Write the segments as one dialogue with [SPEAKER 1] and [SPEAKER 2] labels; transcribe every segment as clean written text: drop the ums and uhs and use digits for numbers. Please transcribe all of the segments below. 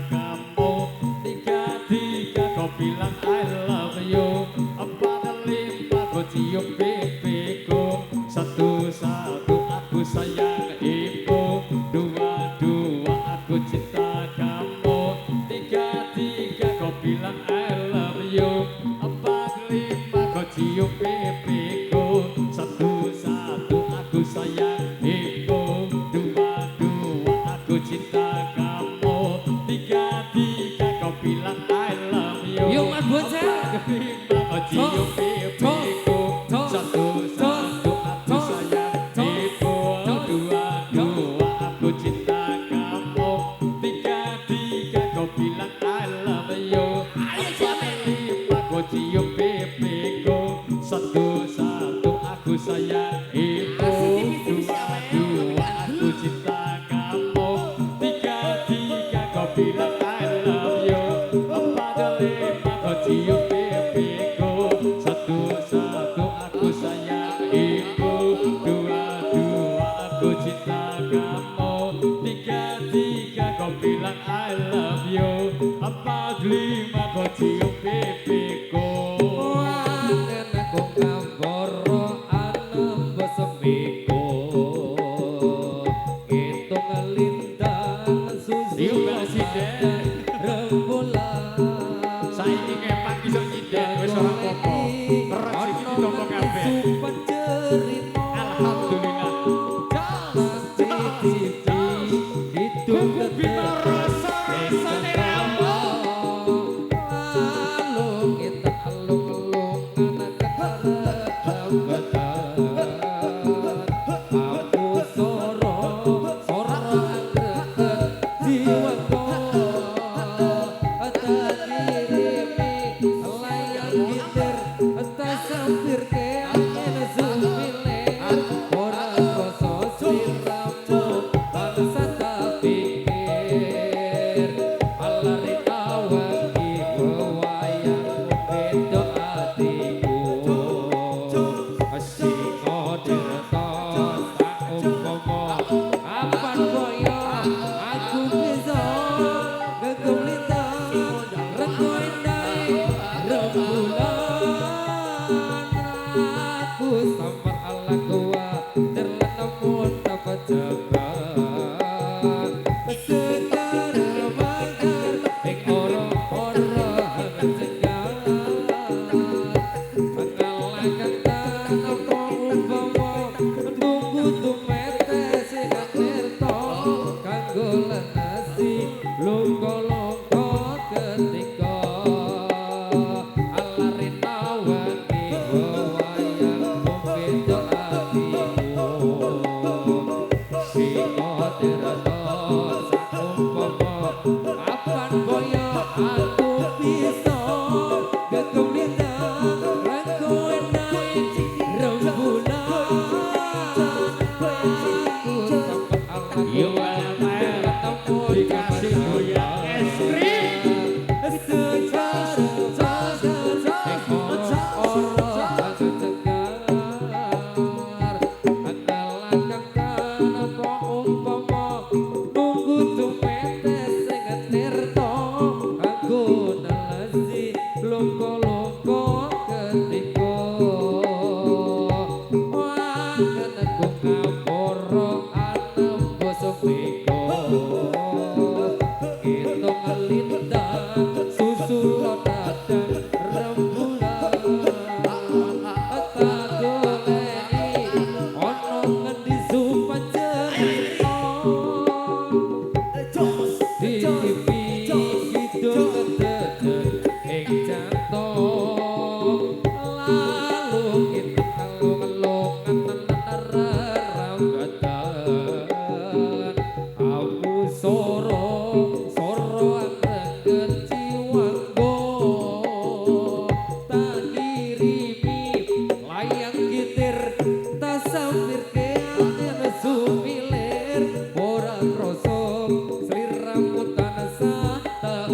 [SPEAKER 1] kamu. Tiga kau bilang I love you. Empat lima kau cium pipiku. Satu aku sayang ibu. Dua aku cinta kamu. Tiga kau bilang I love you. Empat lima kau cium pipiku. Satu aku sayang ibu. Dua aku cinta kamu. Tiga kau bilang I love you.
[SPEAKER 2] Yuk Mas Bocah.
[SPEAKER 1] Lima kau cium pipiku. Satu aku sayang ibu. Dua aku cinta kamu. Tiga kau bilang I love you. Empat lima kau cium pipiku. Satu aku sayang ibu. Dua aku cinta kamu. Tiga kau bilang I love you. Empat lima kau cium pipiku. Satu aku sayang ibu. Dua aku cinta kamu. Tiga kau bilang I love you. Empat lima kau cium pipiku. Saiki kepak iso nyidek wis ora apa-apa. Terus iki ditompo kabeh. Alhamdulillah. Kuku bima rasa rasane ramu. Dikasih goyang es krim.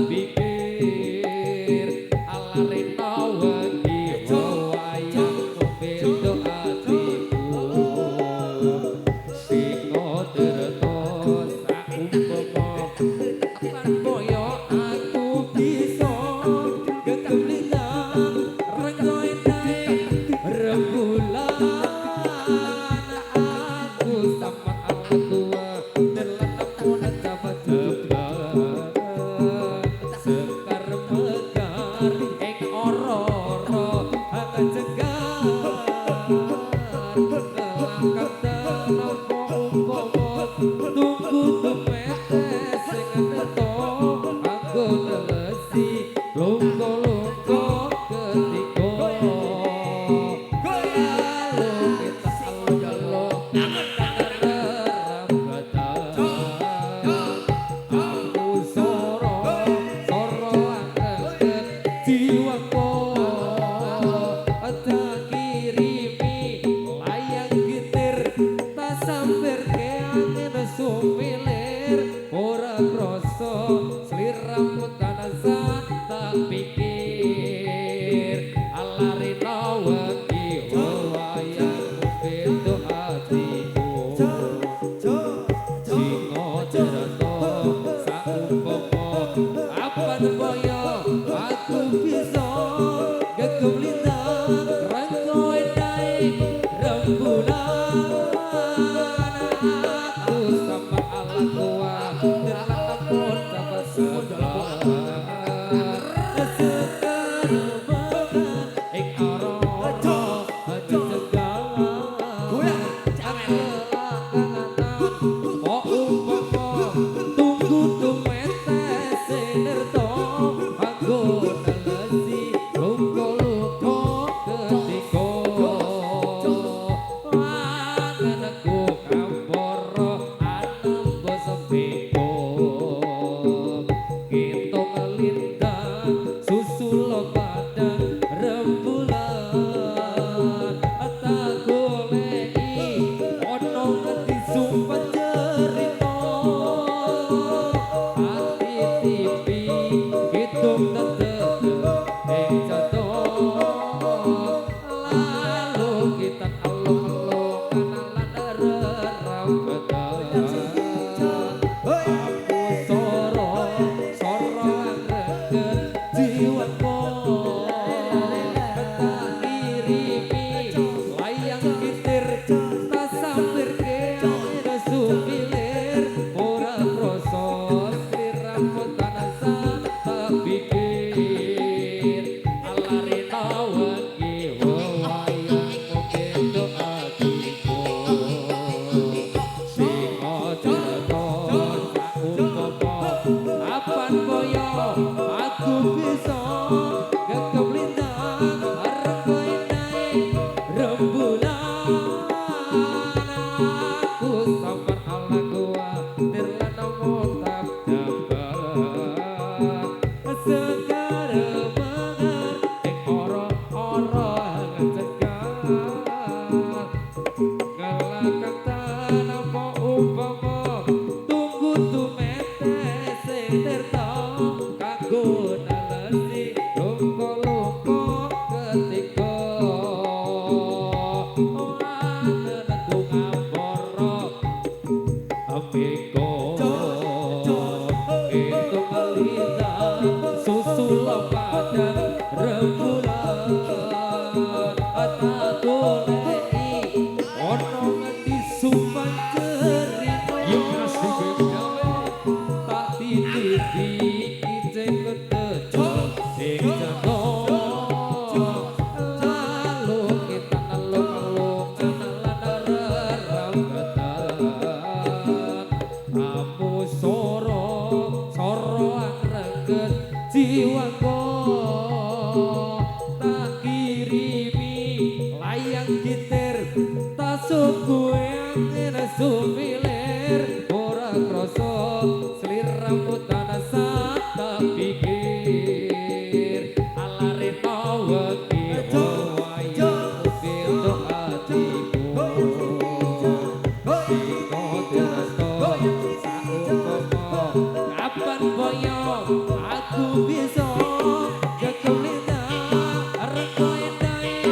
[SPEAKER 1] Bikin nelesi lungko-lungko ketika lalu kita alung-alung aku soro angkat jiwaku tak kirimi layang gitir tak samper ke angin sumilir ora kroso sliramu tanasa tak pikir alari nawaki wayang itu hatiku singo cerita saumpama apa boyo aku bisa kekumlintang rangkoi naik rembulan aku sama ala tua terlalu pun dapat sabar sekarang makan ing aroro hati segala oh umpama tunggu tumete sinerto aku nelesi lungko-lungko ketika anakku kamporo anembo sepiko kita ngelintang susul padang rembulan tak goleki ono ngerti sumpah cerita hati tipi hitung tetep lalu kita alung-alung kanalan rerambatan aku soro angkat jiwaku tak kirimi layang gitir tak samper ke sumilir ora kroso sliramu tanasa tak pikir alari nawaki wayang itu hatiku singo cerita saumpama apan boyo aku bisa kekumlintang rangkoi naik rembulan aku samar ala gua terlana motak dapat sekarang mangan ing oro-oro ngecegat ngelakan tanpa umpama tunggu tumete sing tirta kanggo nelesi lungko-lungko ketika anakku ngamporo apiko itu melintang susul padang rembulan tak goleki ono ngerti sumpah cerita tak titipi ijeng ketejo sing jatuh lalu kita alung-alung kanalan rerambatan kamu soro angkat jiwaku tak kirimi layang gitir tak suku angin sumilir ora kroso sliramu tanasa tak pikir alari nawaki wayang itu hatiku singo cerita saumpama kapan boyo aku bisa kekumlintang rangkoi naik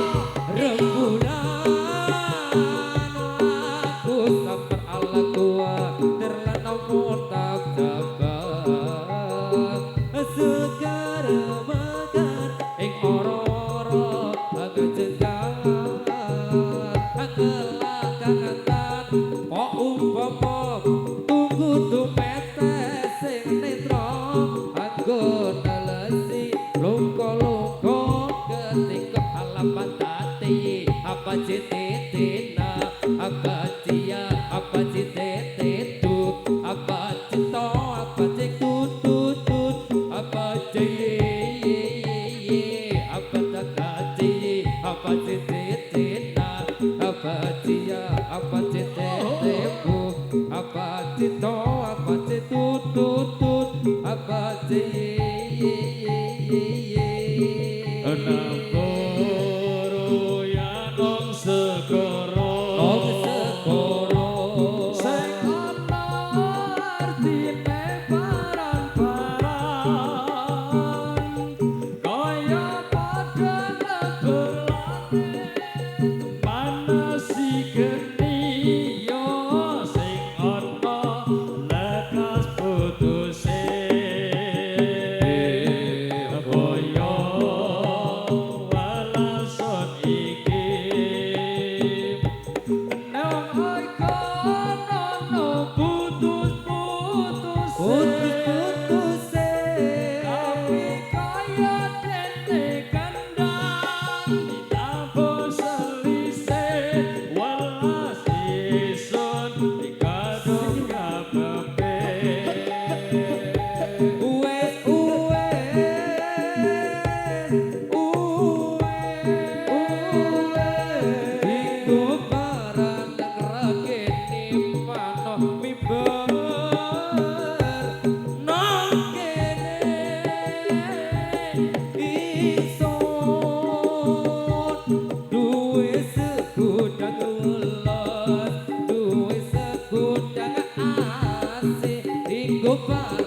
[SPEAKER 1] rembulan aku samar ala tua terlana motak dapat sekarang makan ing oro-oro ngecegat ngelakangatan oh umpama tunggu tumete sing netra aku nelesi Nagoro ya nong segoro sing ana artine paran-paran kaya padha negolane manasi geni yo sing ana lekas putuse boyo walason iki nang ai kono putus-putuse tapi kaya dene kandang ditabuh selise welas isun dikadung kabepe Iku barang rakene panoh miber nang kene ison duwe segudang welas duwe segudang asih iku barang